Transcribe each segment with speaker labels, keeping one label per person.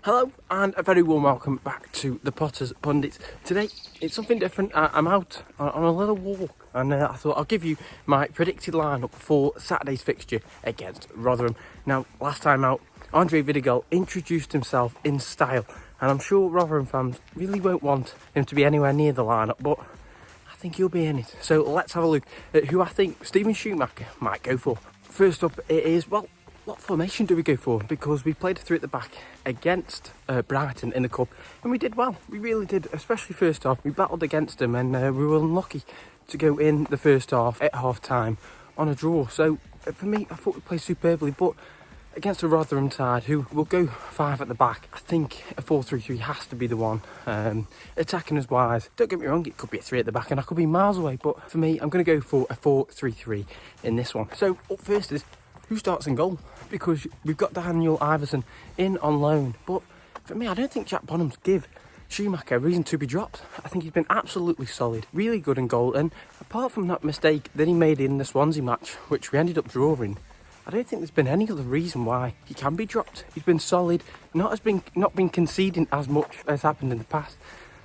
Speaker 1: Hello and a very warm welcome back to the Potters Pundits. Today it's something different. I'm out on a little walk and I thought I'll give you my predicted lineup for Saturday's fixture against Rotherham. Now, last time out, Andre Vidigal introduced himself in style, and I'm sure Rotherham fans really won't want him to be anywhere near the lineup, but I think he'll be in it. So let's have a look at who I think Steven Schumacher might go for. First up, it is, well, what formation do we go for? Because we played three at the back against Brighton in the Cup, and we did well. We really did, especially first half. We battled against them, and we were unlucky to go in the first half at half-time on a draw. So for me, I thought we played superbly, but against a Rotherham side who will go five at the back, I think a 4-3-3 has to be the one. Attacking us wise, don't get me wrong, it could be a three at the back and I could be miles away, but for me, I'm going to go for a 4-3-3 in this one. So up first is, who starts in goal? Because we've got Daniel Iverson in on loan, but for me, I don't think Jack Bonhams give Schumacher a reason to be dropped. I think he's been absolutely solid, really good in goal, and apart from that mistake that he made in the Swansea match, which we ended up drawing, I don't think there's been any other reason why he can be dropped. He's been solid, not been conceding as much as happened in the past.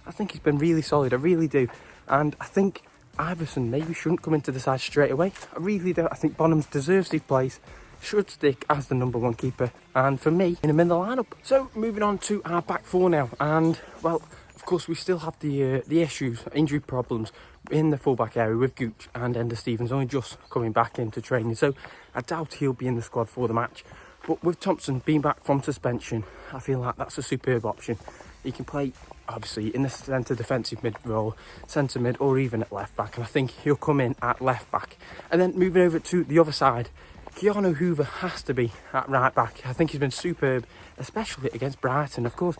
Speaker 1: I think he's been really solid, I really do, and I think Iverson maybe shouldn't come into the side straight away. I really don't. I think Bonhams deserves his place, should stick as the number one keeper, and for me, in him in the lineup. So moving on to our back four now, and well, of course we still have the issues, injury problems in the fullback area with Gooch, and Ender Stevens only just coming back into training, so I doubt he'll be in the squad for the match. But with Thompson being back from suspension, I feel like that's a superb option. He can play obviously in the centre defensive mid role, centre mid, or even at left back, and I think he'll come in at left back. And then moving over to the other side, Keanu Hoover has to be at right back. I think he's been superb, especially against Brighton. Of course,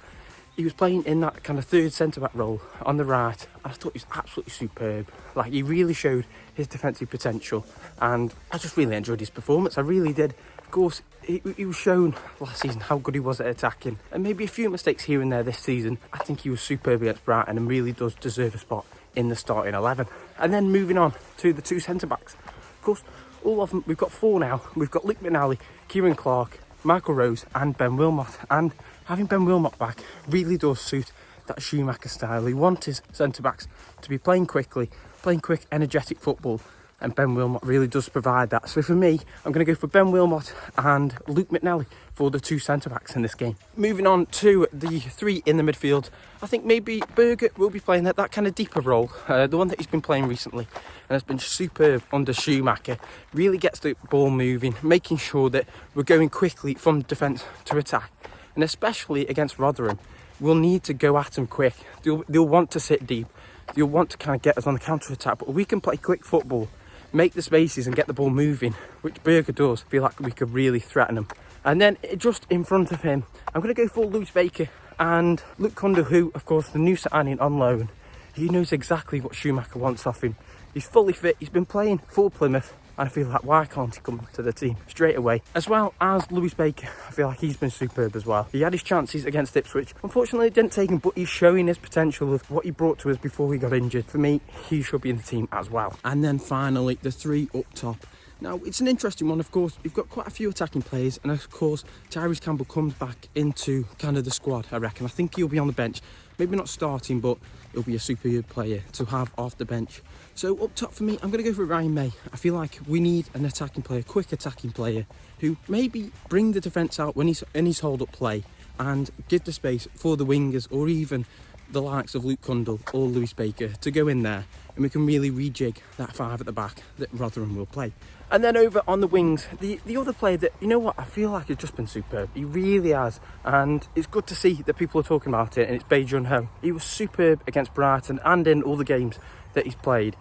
Speaker 1: he was playing in that kind of third centre-back role on the right, and I thought he was absolutely superb. Like, he really showed his defensive potential, and I just really enjoyed his performance. I really did. Of course, he was shown last season how good he was at attacking, and maybe a few mistakes here and there this season. I think he was superb against Brighton and really does deserve a spot in the starting 11. And then moving on to the two centre-backs. Of course, all of them, we've got four now. We've got Luke McNally, Kieran Clark, Michael Rose and Ben Wilmot, and having Ben Wilmot back really does suit that Schumacher style. He wants his centre-backs to be playing quickly, playing quick, energetic football, and Ben Wilmot really does provide that. So for me, I'm going to go for Ben Wilmot and Luke McNally for the two centre-backs in this game. Moving on to the three in the midfield, I think maybe Berger will be playing that kind of deeper role, the one that he's been playing recently, and has been superb under Schumacher. Really gets the ball moving, making sure that we're going quickly from defence to attack. And especially against Rotherham, we'll need to go at them quick. They'll want to sit deep. They'll want to kind of get us on the counter-attack, but we can play quick football, make the spaces and get the ball moving, which Berger does. Feel like we could really threaten them. And then just in front of him, I'm going to go for Lewis Baker and Luke Cundle, who, of course, the new signing on loan. He knows exactly what Schumacher wants off him. He's fully fit. He's been playing for Plymouth, and I feel like, why can't he come to the team straight away? As well as Lewis Baker, I feel like he's been superb as well. He had his chances against Ipswich. Unfortunately, it didn't take him, but he's showing his potential of what he brought to us before he got injured. For me, he should be in the team as well. And then finally, the three up top. Now, it's an interesting one, of course. We've got quite a few attacking players, and of course, Tyrese Campbell comes back into kind of the squad, I reckon. I think he'll be on the bench. Maybe not starting, but he'll be a superb player to have off the bench. So up top for me, I'm going to go for Ryan May. I feel like we need an attacking player, quick attacking player, who maybe bring the defence out when he's in his hold-up play and give the space for the wingers or even the likes of Luke Cundle or Lewis Baker to go in there, and we can really rejig that five at the back that Rotherham will play. And then over on the wings, the other player that, you know what, I feel like has just been superb. He really has, and it's good to see that people are talking about it, and it's Bae Jun Ho. He was superb against Brighton and in all the games that he's played.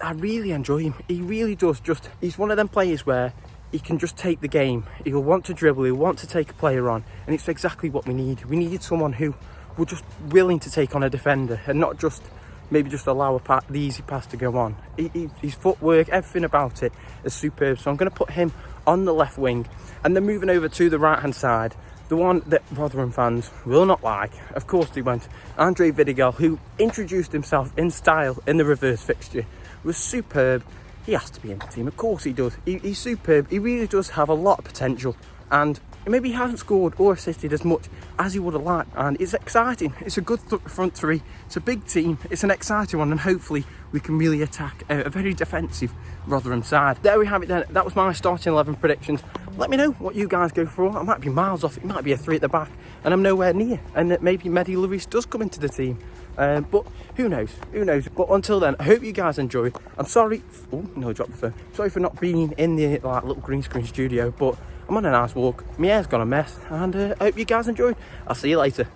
Speaker 1: I really enjoy him. He really does he's one of them players where he can just take the game. He'll want to dribble, he'll want to take a player on, and it's exactly what we need. We needed someone who was just willing to take on a defender and not just maybe just allow the easy pass to go on. His footwork, everything about it is superb. So I'm going to put him on the left wing. And then moving over to the right-hand side, the one that Rotherham fans will not like, of course they went, Andre Vidigal, who introduced himself in style in the reverse fixture, was superb. He has to be in the team, of course he does. He's superb. He really does have a lot of potential, and maybe he hasn't scored or assisted as much as he would have liked, and it's exciting. It's a good front three. It's a big team. It's an exciting one, and hopefully we can really attack a very defensive Rotherham side. There we have it then. That was my starting 11 predictions. Let me know what you guys go for. I might be miles off. It might be a 3 at the back, and I'm nowhere near. And maybe Mehdi Lewis does come into the team. But who knows? Who knows? But until then, I hope you guys enjoy. I'm sorry. Oh no, drop the phone. Sorry for not being in the little green screen studio, but I'm on a nice walk. My hair's gone a mess, and I hope you guys enjoy. I'll see you later.